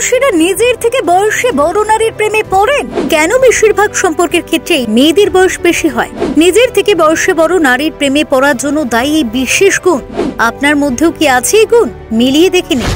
পুরুষেরা নিজের থেকে বয়সে বড় নারীর প্রেমে পড়েন কেন? বেশিরভাগ সম্পর্কের ক্ষেত্রে মেয়েদের বয়স বেশি হয়। নিজের থেকে বয়সে বড় নারীর প্রেমে পড়ার জন্য দায়ী এই বিশেষ গুণ। আপনার মধ্যেও কি আছে এই গুণ? মিলিয়ে দেখে নিন।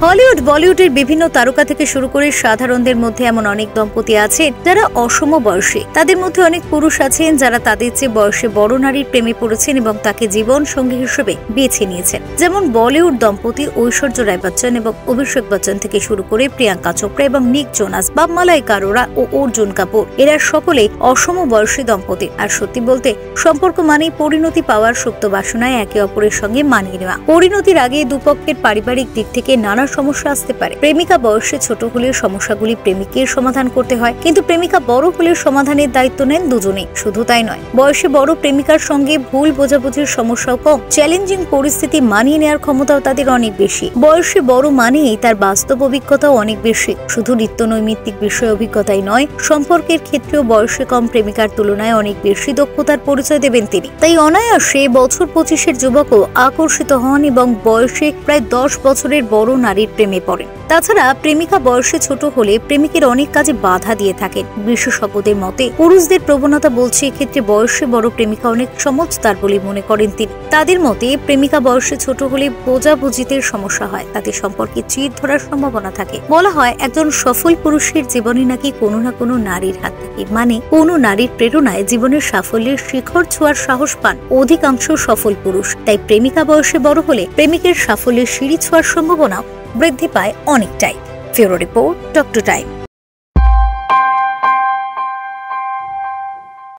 হলিউড বলিউডের বিভিন্ন তারকা থেকে শুরু করে সাধারণদের মধ্যে এমন অনেক দম্পতি আছেন যারা অসম বয়সী। তাদের মধ্যে অনেক পুরুষ আছেন যারা তাদের চেয়ে বয়সে বড় নারীর প্রেমে পড়েছেন এবং তাকে জীবন সঙ্গী হিসেবে বেছে নিয়েছেন। যেমন বলিউড দম্পতি ঐশ্বর্য রায় বচ্চন এবং অভিষেক বচ্চন থেকে শুরু করে প্রিয়াঙ্কা চোপড়া এবং নিক জোনাস বা মালাইকা আরোরা ও অর্জুন কাপুর, এরা সকলেই অসম বয়সী দম্পতি। আর সত্যি বলতে সম্পর্ক মানেই পরিণতি পাওয়ার সুপ্ত বাসনায় একে অপরের সঙ্গে মানিয়ে নেওয়া। পরিণতির আগে দুপক্ষের পারিবারিক দিক থেকে নানা সমস্যা আসতে পারে। প্রেমিকা বয়সে ছোট হলে সমস্যাগুলি প্রেমিকের সমাধান করতে হয়, কিন্তু প্রেমিকা বড় হলে সমাধানের দায়িত্ব নেন দুজনেই। শুধু তাই নয়, বয়সে বড় প্রেমিকার সঙ্গে ভুল বোঝাবুঝির সমস্যাও কম, চ্যালেঞ্জিং পরিস্থিতি মানিয়ে নেওয়ার ক্ষমতাও তাদের অনেক বেশি। বয়সে বড় মানেই তার বাস্তব অভিজ্ঞতাও অনেক বেশি। শুধু নিত্য নৈমিত্তিক বিষয় অভিজ্ঞতাই নয়, সম্পর্কের ক্ষেত্রেও বয়সে কম প্রেমিকার তুলনায় অনেক বেশি দক্ষতার পরিচয় দেবেন তিনি। তাই অনায়াসে বছর 25-এর যুবকও আকর্ষিত হন এবং বয়সে প্রায় 10 বছরের বড় নারীর প্রেমে পড়েন। তাছাড়া প্রেমিকা বয়সে ছোট হলে প্রেমিকের অনেক কাজে বাধা দিয়ে থাকেন। বিশেষজ্ঞদের মতে পুরুষদের প্রবণতা বলছে এক্ষেত্রে বয়সে বড় প্রেমিকা অনেক সমঝদার বলে মনে করেন তিনি। তাদের মতে প্রেমিকা বয়সে ছোট হলে বোঝাবুঝিতে সমস্যা হয়, তাতে সম্পর্কে চির ধরার সম্ভাবনা থাকে। বলা হয় একজন সফল পুরুষের জীবনে নাকি কোনো না কোনো নারীর হাত থাকে, মানে কোনো নারীর প্রেরণায় জীবনের সাফল্যের শিখর ছোঁয়ার সাহস পান অধিকাংশ সফল পুরুষ। তাই প্রেমিকা বয়সে বড় হলে প্রেমিকের সাফল্যের সিঁড়ি ছোঁয়ার সম্ভাবনা বৃদ্ধি পায় অনেকটাই। ফিউরো রিপোর্ট, ডক্টর টাইম।